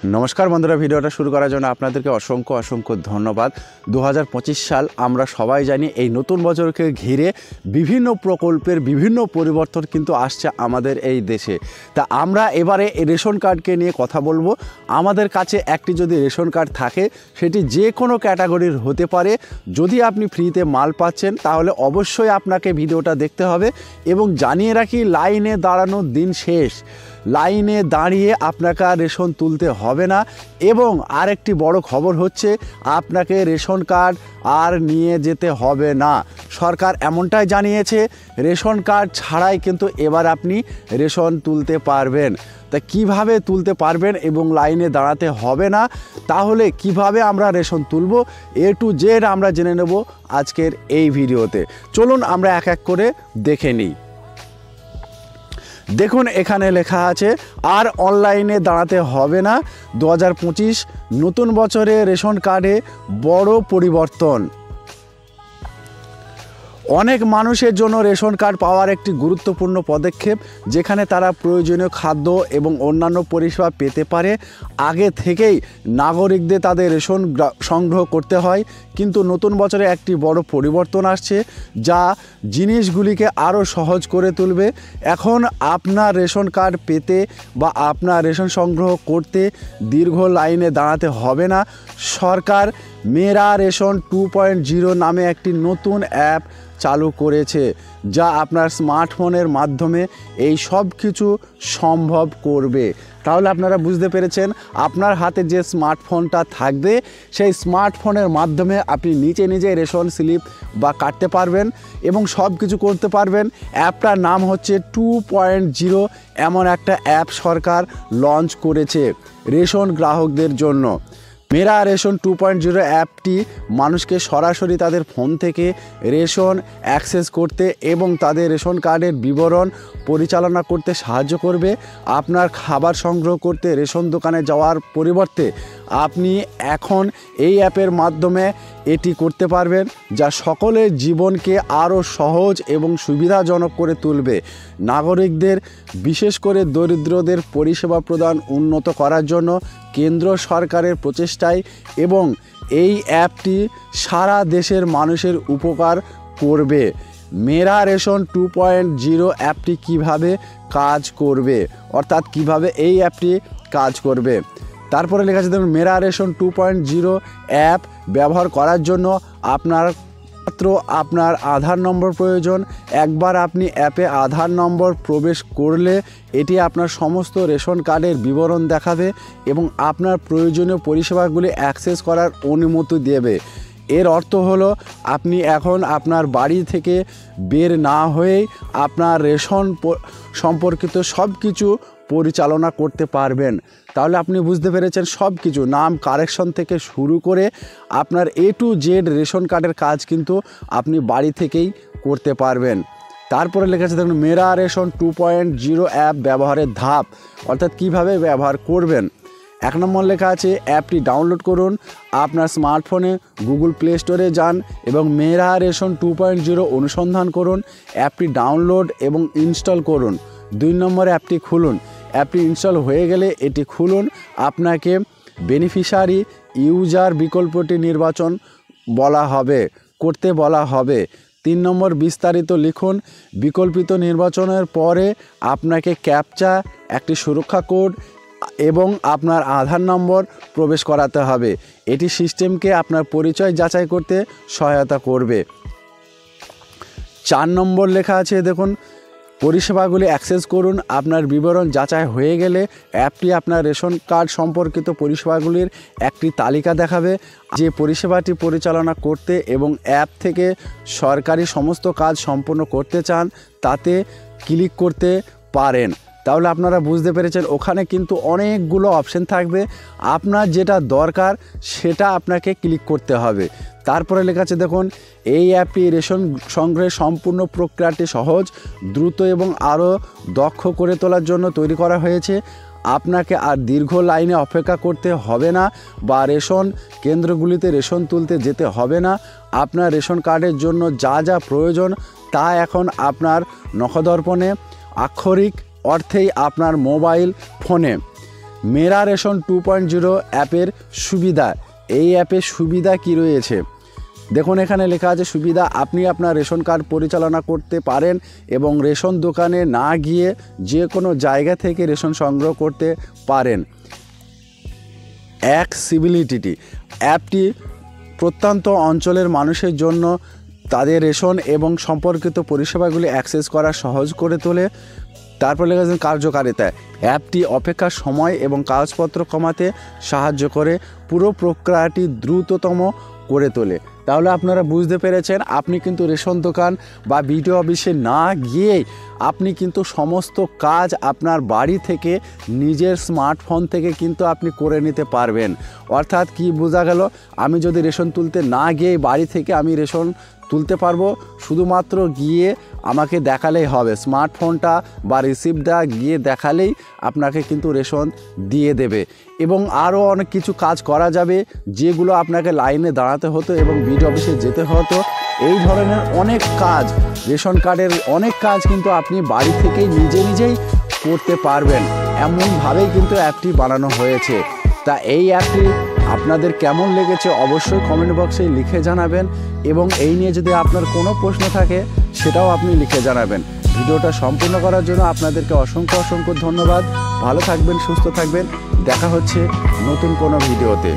নমস্কার বন্ধুরা, ভিডিওটা শুরু করার জন্য আপনাদেরকে অসংখ্য অসংখ্য ধন্যবাদ। 2025 সাল আমরা সবাই জানি, এই নতুন বছরকে ঘিরে বিভিন্ন প্রকল্পের বিভিন্ন পরিবর্তন কিন্তু আসছে আমাদের এই দেশে। তা আমরা এবারে রেশন কার্ডকে নিয়ে কথা বলবো। আমাদের কাছে একটি যদি রেশন কার্ড থাকে, সেটি যে কোনো ক্যাটাগরির হতে পারে। যদি আপনি ফ্রিতে মাল পাচ্ছেন তাহলে অবশ্যই আপনাকে ভিডিওটা দেখতে হবে। এবং জানিয়ে রাখি, লাইনে দাঁড়ানোর দিন শেষ। লাইনে দাঁড়িয়ে আপনাকে আর রেশন তুলতে হবে না। এবং আরেকটি বড় খবর হচ্ছে, আপনাকে রেশন কার্ড আর নিয়ে যেতে হবে না। সরকার এমনটাই জানিয়েছে, রেশন কার্ড ছাড়াই কিন্তু এবার আপনি রেশন তুলতে পারবেন। তা কিভাবে তুলতে পারবেন এবং লাইনে দাঁড়াতে হবে না, তাহলে কিভাবে আমরা রেশন তুলব, A to Z আমরা জেনে নেব আজকের এই ভিডিওতে। চলুন আমরা এক এক করে দেখে নিই। দেখুন, এখানে লেখা আছে, আর অনলাইনে দাঁড়াতে হবে না। 2025 নতুন বছরে রেশন কার্ডে বড় পরিবর্তন। অনেক মানুষের জন্য রেশন কার্ড পাওয়ার একটি গুরুত্বপূর্ণ পদক্ষেপ, যেখানে তারা প্রয়োজনীয় খাদ্য এবং অন্যান্য পরিষেবা পেতে পারে। আগে থেকেই নাগরিকদের তাদের রেশন সংগ্রহ করতে হয়, কিন্তু নতুন বছরে একটি বড় পরিবর্তন আসছে, যা জিনিসগুলিকে আরও সহজ করে তুলবে। এখন আপনার রেশন কার্ড পেতে বা আপনার রেশন সংগ্রহ করতে দীর্ঘ লাইনে দাঁড়াতে হবে না। সরকার মেরা রেশন 2.0 নামে একটি নতুন অ্যাপ চালু করেছে, যা আপনার স্মার্টফোনের মাধ্যমে এই সব কিছু সম্ভব করবে। তাহলে আপনারা বুঝতে পেরেছেন, আপনার হাতে যে স্মার্টফোনটা থাকবে, সেই স্মার্টফোনের মাধ্যমে আপনি নিজে রেশন স্লিপ বা কাটতে পারবেন এবং সব কিছু করতে পারবেন। অ্যাপটার নাম হচ্ছে 2.0। এমন একটা অ্যাপ সরকার লঞ্চ করেছে রেশন গ্রাহকদের জন্য। মেরা রেশন 2.0 অ্যাপটি মানুষকে সরাসরি তাদের ফোন থেকে রেশন অ্যাক্সেস করতে এবং তাদের রেশন কার্ডের বিবরণ পরিচালনা করতে সাহায্য করবে। আপনার খাবার সংগ্রহ করতে রেশন দোকানে যাওয়ার পরিবর্তে আপনি এখন এই অ্যাপের মাধ্যমে এটি করতে পারবেন, যা সকলের জীবনকে আরও সহজ এবং সুবিধাজনক করে তুলবে। নাগরিকদের, বিশেষ করে দরিদ্রদের পরিষেবা প্রদান উন্নত করার জন্য কেন্দ্র সরকারের প্রচেষ্টায় এবং এই অ্যাপটি সারা দেশের মানুষের উপকার করবে। মেরা রেশন 2.0 অ্যাপটি কিভাবে কাজ করবে, অর্থাৎ কিভাবে এই অ্যাপটি কাজ করবে। তারপরে লেখা আছে, দেখুন, মেরা রেশন 2.0 অ্যাপ ব্যবহার করার জন্য আপনার আধার নম্বর প্রয়োজন। একবার আপনি অ্যাপে আধার নম্বর প্রবেশ করলে এটি আপনার সমস্ত রেশন কার্ডের বিবরণ দেখাবে এবং আপনার প্রয়োজনীয় পরিষেবাগুলি অ্যাক্সেস করার অনুমতি দেবে। এর অর্থ হলো, আপনি এখন আপনার বাড়ি থেকে বের না হয়েই আপনার রেশন সম্পর্কিত সব কিছু পরিচালনা করতে পারবেন। তাহলে আপনি বুঝতে পেরেছেন, সব কিছু নাম কারেকশন থেকে শুরু করে আপনার A to Z রেশন কার্ডের কাজ কিন্তু আপনি বাড়ি থেকেই করতে পারবেন। তারপরে লেখা আছে, দেখুন, মেরা রেশন 2.0 অ্যাপ ব্যবহারের ধাপ, অর্থাৎ কিভাবে ব্যবহার করবেন। 1 নম্বর লেখা আছে, অ্যাপটি ডাউনলোড করুন। আপনার স্মার্টফোনে গুগল প্লে স্টোরে যান এবং মেরা রেশন 2.0 অনুসন্ধান করুন। অ্যাপটি ডাউনলোড এবং ইনস্টল করুন। 2 নম্বরে অ্যাপটি খুলুন। অ্যাপটি ইনস্টল হয়ে গেলে এটি খুলুন। আপনাকে বেনিফিশিয়ারি ইউজার বিকল্পটি নির্বাচন করতে বলা হবে। 3 নম্বর, বিস্তারিত লিখুন। বিকল্পিত নির্বাচনের পরে আপনাকে ক্যাপচা, একটি সুরক্ষা কোড এবং আপনার আধার নম্বর প্রবেশ করাতে হবে। এটি সিস্টেমকে আপনার পরিচয় যাচাই করতে সহায়তা করবে। 4 নম্বর লেখা আছে, দেখুন, পরিষেবাগুলি অ্যাক্সেস করুন। আপনার বিবরণ যাচাই হয়ে গেলে অ্যাপটি আপনার রেশন কার্ড সম্পর্কিত পরিষেবাগুলির একটি তালিকা দেখাবে। যে পরিষেবাটি পরিচালনা করতে এবং অ্যাপ থেকে সরকারি সমস্ত কাজ সম্পন্ন করতে চান, তাতে ক্লিক করতে পারেন। তাহলে আপনারা বুঝতে পেরেছেন, ওখানে কিন্তু অনেকগুলো অপশন থাকবে। আপনার যেটা দরকার সেটা আপনাকে ক্লিক করতে হবে। তারপরে লেখা আছে, দেখুন, এই অ্যাপটি রেশন সংগ্রহের সম্পূর্ণ প্রক্রিয়াটি সহজ, দ্রুত এবং আরও দক্ষ করে তোলার জন্য তৈরি করা হয়েছে। আপনাকে আর দীর্ঘ লাইনে অপেক্ষা করতে হবে না বা রেশন কেন্দ্রগুলিতে রেশন তুলতে যেতে হবে না। আপনার রেশন কার্ডের জন্য যা প্রয়োজন তা এখন আপনার নখদর্পণে আক্ষরিক অর্থেই আপনার মোবাইল ফোনে মেরা রেশন 2.0 অ্যাপের সুবিধা। এই অ্যাপের সুবিধা কি রয়েছে দেখুন, এখানে লেখা আছে সুবিধা। আপনি আপনার রেশন কার্ড পরিচালনা করতে পারেন এবং রেশন দোকানে না গিয়ে যে কোনো জায়গা থেকে রেশন সংগ্রহ করতে পারেন। অ্যাক্সেসিবিলিটি, অ্যাপটি প্রত্যন্ত অঞ্চলের মানুষের জন্য তাদের রেশন এবং সম্পর্কিত পরিষেবাগুলি অ্যাক্সেস করা সহজ করে তোলে। তারপর লেখা আছে কার্যকারিতা, অ্যাপটি অপেক্ষার সময় এবং কাগজপত্র কমাতে সাহায্য করে, পুরো প্রক্রিয়াটি দ্রুততম করে তোলে। তাহলে আপনারা বুঝতে পেরেছেন, আপনি কিন্তু রেশন দোকান বা বিডিও অফিসে না গিয়েই আপনি কিন্তু সমস্ত কাজ আপনার বাড়ি থেকে নিজের স্মার্টফোন থেকে কিন্তু আপনি করে নিতে পারবেন। অর্থাৎ কি বোঝা গেল, আমি যদি রেশন তুলতে না গিয়ে বাড়ি থেকে আমি রেশন তুলতে পারবো, শুধুমাত্র গিয়ে আমাকে দেখালেই হবে, স্মার্টফোনটা বা রিসিপ্টটা গিয়ে দেখালেই আপনাকে কিন্তু রেশন দিয়ে দেবে। এবং আরও অনেক কিছু কাজ করা যাবে যেগুলো আপনাকে লাইনে দাঁড়াতে হতো এবং বিডিও অফিসে যেতে হতো। এই ধরনের অনেক কাজ, রেশন কার্ডের অনেক কাজ কিন্তু আপনি বাড়ি থেকেই নিজেই করতে পারবেন, এমনভাবেই কিন্তু অ্যাপটি বানানো হয়েছে। তা এই অ্যাপটি আপনাদের কেমন লেগেছে অবশ্যই কমেন্ট বক্সে লিখে জানাবেন এবং এই নিয়ে যদি আপনার কোনো প্রশ্ন থাকে সেটাও আপনি লিখে জানাবেন। ভিডিওটা সম্পূর্ণ করার জন্য আপনাদেরকে অসংখ্য ধন্যবাদ। ভালো থাকবেন, সুস্থ থাকবেন, দেখা হচ্ছে নতুন কোনো ভিডিওতে।